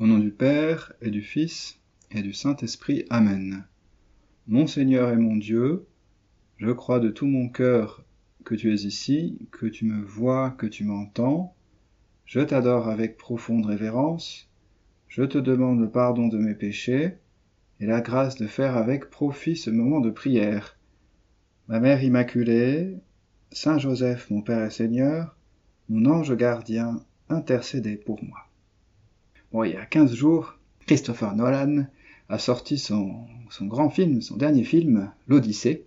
Au nom du Père, et du Fils, et du Saint-Esprit. Amen. Mon Seigneur et mon Dieu, je crois de tout mon cœur que tu es ici, que tu me vois, que tu m'entends. Je t'adore avec profonde révérence. Je te demande le pardon de mes péchés et la grâce de faire avec profit ce moment de prière. Ma Mère Immaculée, Saint Joseph, mon Père et Seigneur, mon ange gardien, intercédez pour moi. Bon, il y a 15 jours, Christopher Nolan a sorti son grand film, son dernier film, l'Odyssée.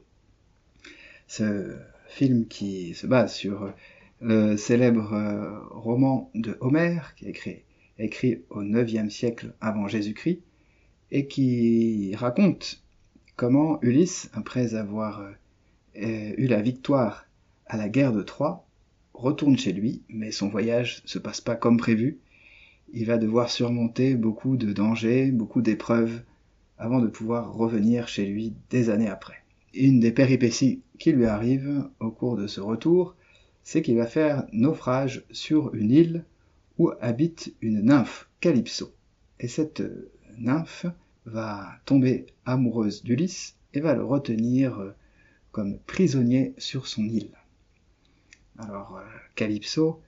Ce film qui se base sur le célèbre roman de Homère, qui est écrit au IXe siècle avant Jésus-Christ, et qui raconte comment Ulysse, après avoir eu la victoire à la guerre de Troie, retourne chez lui, mais son voyage se passe pas comme prévu. Il va devoir surmonter beaucoup de dangers, beaucoup d'épreuves, avant de pouvoir revenir chez lui des années après. Une des péripéties qui lui arrive au cours de ce retour, c'est qu'il va faire naufrage sur une île où habite une nymphe, Calypso. Et cette nymphe va tomber amoureuse d'Ulysse et va le retenir comme prisonnier sur son île. Alors, Calypso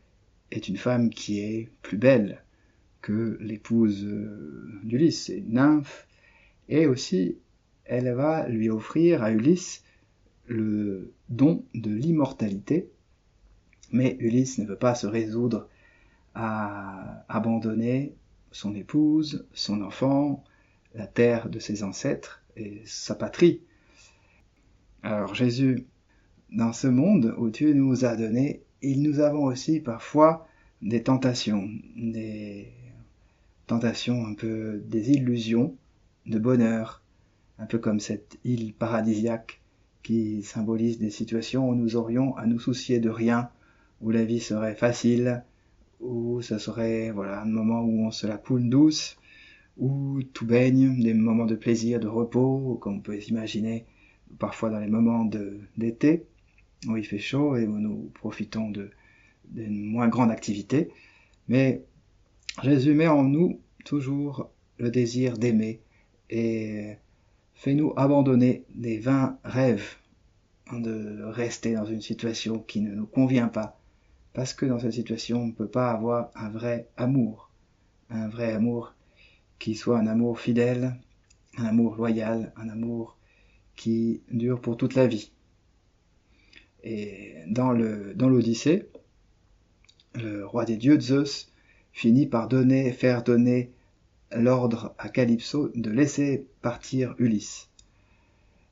est une femme qui est plus belle que l'épouse d'Ulysse, c'est une nymphe, et aussi elle va lui offrir à Ulysse le don de l'immortalité, mais Ulysse ne veut pas se résoudre à abandonner son épouse, son enfant, la terre de ses ancêtres et sa patrie. Alors Jésus, dans ce monde où Dieu nous a donné, nous avons aussi parfois des tentations un peu des illusions de bonheur, un peu comme cette île paradisiaque qui symbolise des situations où nous aurions à nous soucier de rien, où la vie serait facile, où ce serait un moment où on se la coule douce, où tout baigne, des moments de plaisir, de repos, comme on peut imaginer parfois dans les moments d'été, où il fait chaud et où nous profitons d'une moins grande activité. Mais Jésus met en nous toujours le désir d'aimer et fait-nous abandonner des vains rêves de rester dans une situation qui ne nous convient pas, parce que dans cette situation on ne peut pas avoir un vrai amour qui soit un amour fidèle, un amour loyal, un amour qui dure pour toute la vie. Et dans l'Odyssée, le roi des dieux, Zeus, finit par faire donner l'ordre à Calypso de laisser partir Ulysse.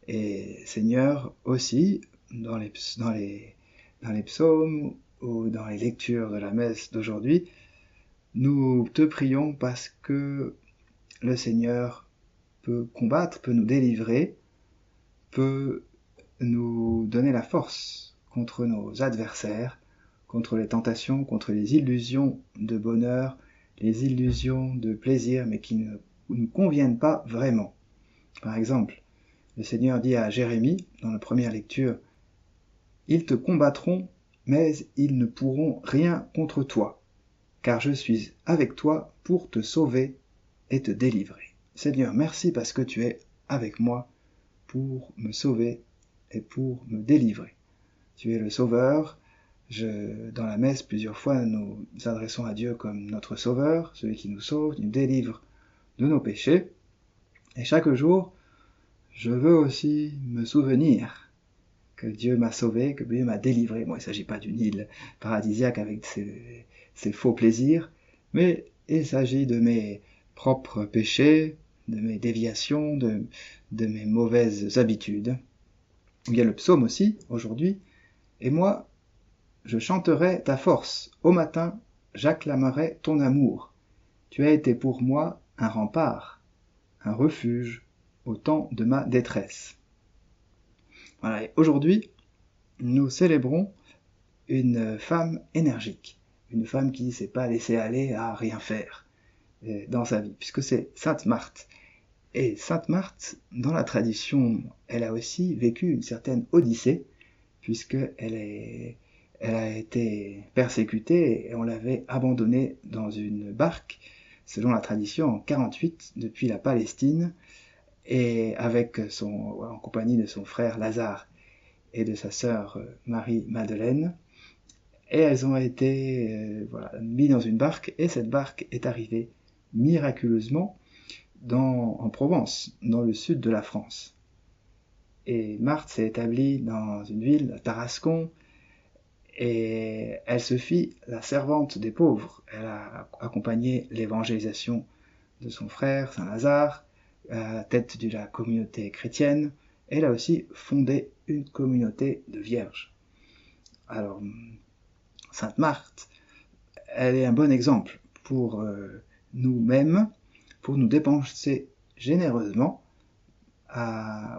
Et Seigneur aussi, dans les psaumes ou dans les lectures de la messe d'aujourd'hui, nous te prions parce que le Seigneur peut combattre, peut nous délivrer, peut nous donner la force contre nos adversaires, contre les tentations, contre les illusions de bonheur, les illusions de plaisir, mais qui ne nous conviennent pas vraiment. Par exemple, le Seigneur dit à Jérémie, dans la première lecture, « Ils te combattront, mais ils ne pourront rien contre toi, car je suis avec toi pour te sauver et te délivrer. » Seigneur, merci parce que tu es avec moi pour me sauver et pour me délivrer. Tu es le Sauveur. Dans la messe, plusieurs fois, nous nous adressons à Dieu comme notre Sauveur, celui qui nous sauve, nous délivre de nos péchés. Et chaque jour, je veux aussi me souvenir que Dieu m'a sauvé, que Dieu m'a délivré. Bon, il ne s'agit pas d'une île paradisiaque avec ses faux plaisirs, mais il s'agit de mes propres péchés, de mes déviations, de mes mauvaises habitudes. Il y a le psaume aussi, aujourd'hui, et moi, je chanterai ta force. Au matin, j'acclamerai ton amour. Tu as été pour moi un rempart, un refuge au temps de ma détresse. Voilà, et aujourd'hui, nous célébrons une femme énergique, une femme qui ne s'est pas laissée aller à rien faire dans sa vie, puisque c'est Sainte Marthe. Et Sainte Marthe, dans la tradition, elle a aussi vécu une certaine odyssée, puisqu'elle a été persécutée et on l'avait abandonnée dans une barque selon la tradition, en 48 depuis la Palestine, et en compagnie de son frère Lazare et de sa sœur Marie-Madeleine. Et elles ont été mises dans une barque, et cette barque est arrivée miraculeusement en Provence, dans le sud de la France. Et Marthe s'est établie dans une ville, à Tarascon, et elle se fit la servante des pauvres. Elle a accompagné l'évangélisation de son frère, Saint Lazare, à la tête de la communauté chrétienne. Elle a aussi fondé une communauté de vierges. Alors, Sainte Marthe, elle est un bon exemple pour nous-mêmes, pour nous dépenser généreusement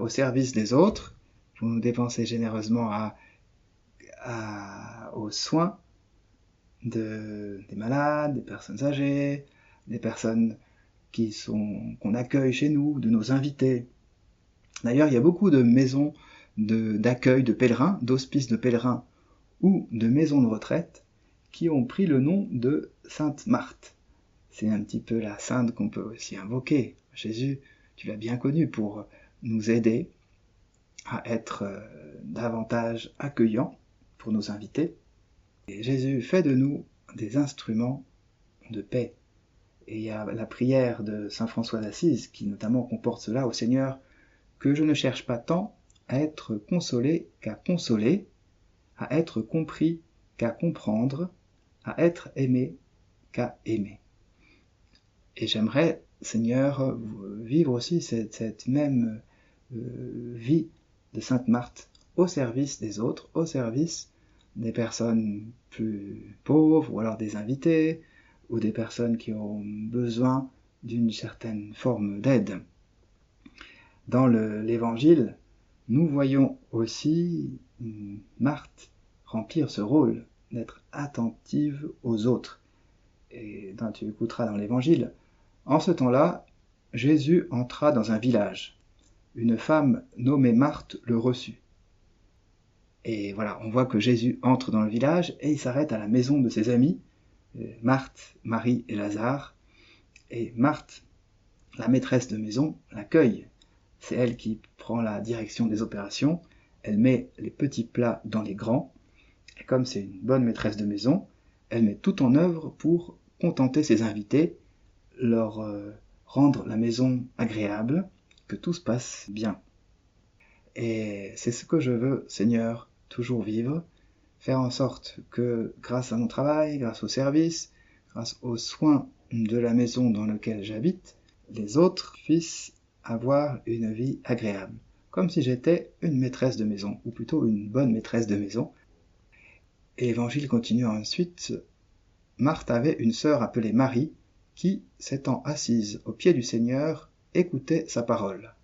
au service des autres, pour nous dépenser généreusement aux soins des malades, des personnes âgées, des personnes qu'on accueille chez nous, de nos invités. D'ailleurs, il y a beaucoup de maisons d'accueil de pèlerins, d'hospices de pèlerins ou de maisons de retraite qui ont pris le nom de Sainte Marthe. C'est un petit peu la sainte qu'on peut aussi invoquer. Jésus, tu l'as bien connu pour nous aider à être davantage accueillants pour nos invités. Et Jésus fait de nous des instruments de paix. Et il y a la prière de saint François d'Assise qui notamment comporte cela: au Seigneur, que je ne cherche pas tant à être consolé qu'à consoler, à être compris qu'à comprendre, à être aimé qu'à aimer. Et j'aimerais, Seigneur, vivre aussi cette même vie de Sainte Marthe au service des autres, au service des personnes plus pauvres, ou alors des invités, ou des personnes qui ont besoin d'une certaine forme d'aide. Dans l'Évangile, nous voyons aussi Marthe remplir ce rôle d'être attentive aux autres. Et tu écouteras dans l'Évangile, en ce temps-là, Jésus entra dans un village. Une femme nommée Marthe le reçut. Et voilà, on voit que Jésus entre dans le village et il s'arrête à la maison de ses amis, Marthe, Marie et Lazare. Et Marthe, la maîtresse de maison, l'accueille. C'est elle qui prend la direction des opérations. Elle met les petits plats dans les grands. Et comme c'est une bonne maîtresse de maison, elle met tout en œuvre pour contenter ses invités, leur rendre la maison agréable, que tout se passe bien. Et c'est ce que je veux, Seigneur, toujours vivre, faire en sorte que, grâce à mon travail, grâce au service, grâce aux soins de la maison dans laquelle j'habite, les autres puissent avoir une vie agréable, comme si j'étais une maîtresse de maison, ou plutôt une bonne maîtresse de maison. Et l'Évangile continue ensuite. Marthe avait une sœur appelée Marie, qui, s'étant assise aux pieds du Seigneur, écoutait sa parole.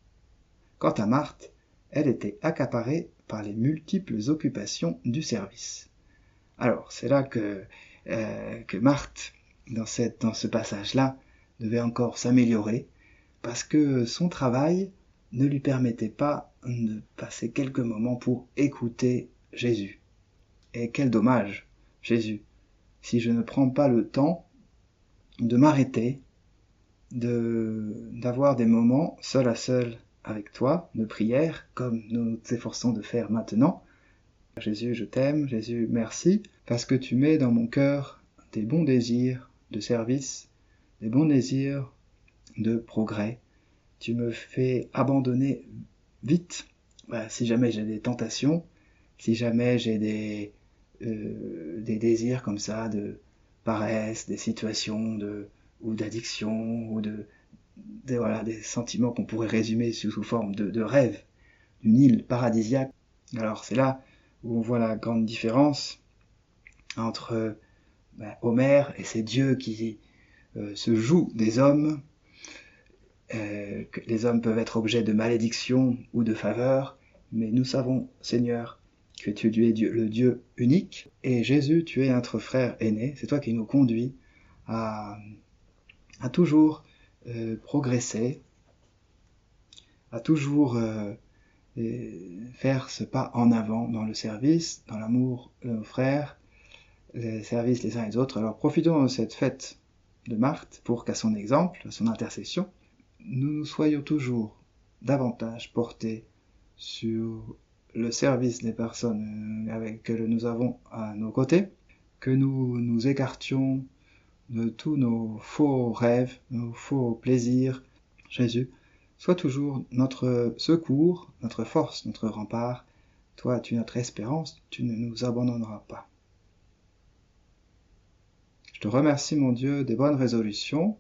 Quant à Marthe, elle était accaparée par les multiples occupations du service. Alors, c'est là que Marthe, dans ce passage-là, devait encore s'améliorer, parce que son travail ne lui permettait pas de passer quelques moments pour écouter Jésus. Et quel dommage, Jésus, si je ne prends pas le temps de m'arrêter, d'avoir des moments seul à seul avec toi, de prière, comme nous nous efforçons de faire maintenant. Jésus, je t'aime, Jésus, merci, parce que tu mets dans mon cœur des bons désirs de service, des bons désirs de progrès. Tu me fais abandonner vite, si jamais j'ai des tentations, si jamais j'ai des désirs comme ça de paresse, des situations ou d'addiction, ou des sentiments qu'on pourrait résumer sous forme de rêve, d'une île paradisiaque. Alors c'est là où on voit la grande différence entre Homère et ces dieux qui se jouent des hommes. Que les hommes peuvent être objets de malédiction ou de faveur, mais nous savons, Seigneur, que tu es le Dieu unique, et Jésus, tu es notre frère aîné, c'est toi qui nous conduis à toujours progresser, à toujours faire ce pas en avant dans le service, dans l'amour de nos frères, le service les uns et les autres. Alors profitons de cette fête de Marthe, pour qu'à son exemple, à son intercession, nous soyons toujours davantage portés sur le service des personnes que nous avons à nos côtés, que nous nous écartions de tous nos faux rêves, nos faux plaisirs. Jésus, sois toujours notre secours, notre force, notre rempart. Toi, tu es notre espérance, tu ne nous abandonneras pas. Je te remercie, mon Dieu, des bonnes résolutions,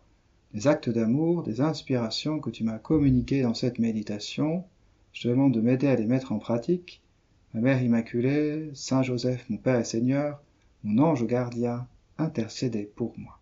des actes d'amour, des inspirations que tu m'as communiquées dans cette méditation. Je te demande de m'aider à les mettre en pratique. Ma Mère Immaculée, Saint Joseph, mon Père et Seigneur, mon ange gardien, intercédez pour moi.